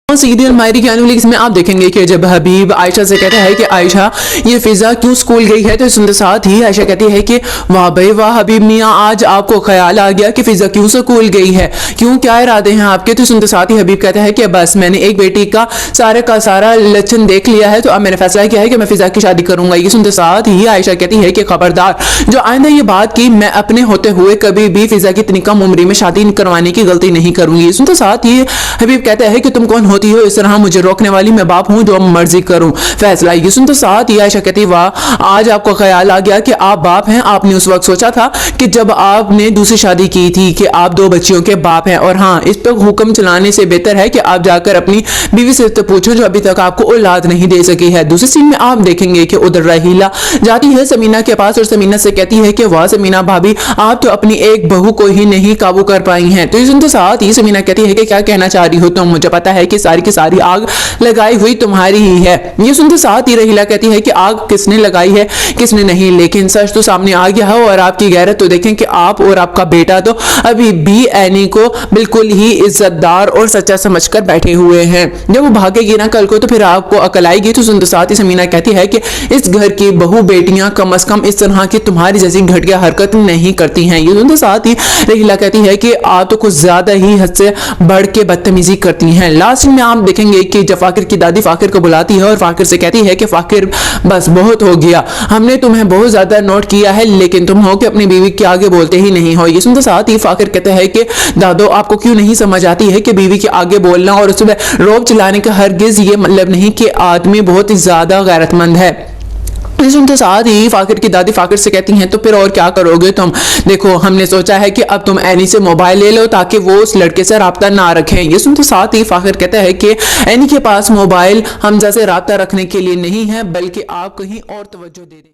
Serial मायरी की आने में आप देखेंगे कि जब हबीब आयशा से कहता है कि आयशा ये फिजा क्यों स्कूल गई है, तो सुनते साथ ही आयशा कहती है कि वाह भाई वाह हबीब मियाँ, आज आपको ख्याल आ गया कि फिजा क्यों स्कूल गई है, क्यों क्या इरादे हैं आपके। तो सुनते साथ ही हबीब कहता है कि बस मैंने एक बेटी का सारा लक्षण देख लिया है, तो अब मैंने फैसला किया है कि मैं फिजा की शादी करूंगा। ये सुनते साथ ही आयशा कहती है कि खबरदार, जो आइंदा ये बात की मैं अपने होते हुए कभी भी फिजा की इतनी कम उम्र में शादी करवाने की गलती नहीं करूंगी। सुनते साथ ही हबीब कहता है कि तुम कौन होती हो इस तरह मुझे रोकने वाली, मैं बाप हूं जो मर्जी करूं फैसला। ये सुनते साथ ही आयशा कहती वाह आज आपको ख्याल आ गया कि आप बाप हैं। आपने उस वक्त सोचा था कि जब आपने दूसरी शादी की थी कि आप 2 बच्चियों के बाप हैं, और हाँ इस पर हुक्म चलाने से बेहतर है कि आप जाकर अपनी बीवी से तो पूछो जो अभी तक आपको औलाद नहीं दे सकी है। दूसरी सीन में आप देखेंगे कि उधर रहीला जाती है समीना के पास और समीना से कहती है कि वाह समीना भाभी, आप तो अपनी एक बहू को ही नहीं काबू कर पाई हैं। तो ये सुनते साथ ही समीना कहती है कि क्या कहना चाह रही हो तुम, मुझे पता है कि सारी की सारी आग लगाई हुई तुम्हारी ही है। ये सुनते साथ ही रहीला कहती है कि आग किसने लगाई है किसने नहीं, लेकिन सच तो सामने आ गया है और आपकी गैरत तो देखें कि आप और आपका बेटा तो अभी भी एनी को बिल्कुल ही इज्जतदार और सच्चा समझकर बैठे हुए हैं। जब वो भागेगी ना कल को तो फिर आपको अकल आएगी। तो सुनते साथ ही समीना कहती है कि इस घर की बहू बेटियां कम से कम इस तरह की तुम्हारी जैसी घटिया हरकत नहीं करती हैं। ये सुनते साथ ही रहीला कहती है कि आप तो कुछ ज्यादा ही हद से बढ़ के बदतमीजी करती हैं। लास्ट में आप देखेंगे कि जब फाकिर की दादी फाकिर को बुलाती है और फाकिर से कहती है कि फाकिर बस बहुत हो गया, हमने तुम्हें बहुत ज्यादा नोट किया है लेकिन तुम हो कि अपनी बीवी के आगे बोलते ही नहीं हो। ये सुनते साथ ही फाकिर कहते हैं कि दादो आपको क्यों नहीं समझ आती है कि बीवी के आगे बोलना और उसमें रोब चलाने का हरगिज ये मतलब नहीं कि आदमी बहुत ही ज्यादा गैरतमंद है। सुनते साथ ही फाकिर की दादी फाकिर से कहती हैं तो फिर और क्या करोगे तुम, देखो हमने सोचा है कि अब तुम एनी से मोबाइल ले लो ताकि वो उस लड़के से राब्ता ना रखें। ये सुनते साथ ही फाकिर कहता है कि एनी के पास मोबाइल हमजा से राब्ता रखने के लिए नहीं है बल्कि आप कहीं और तवज्जो दे दें।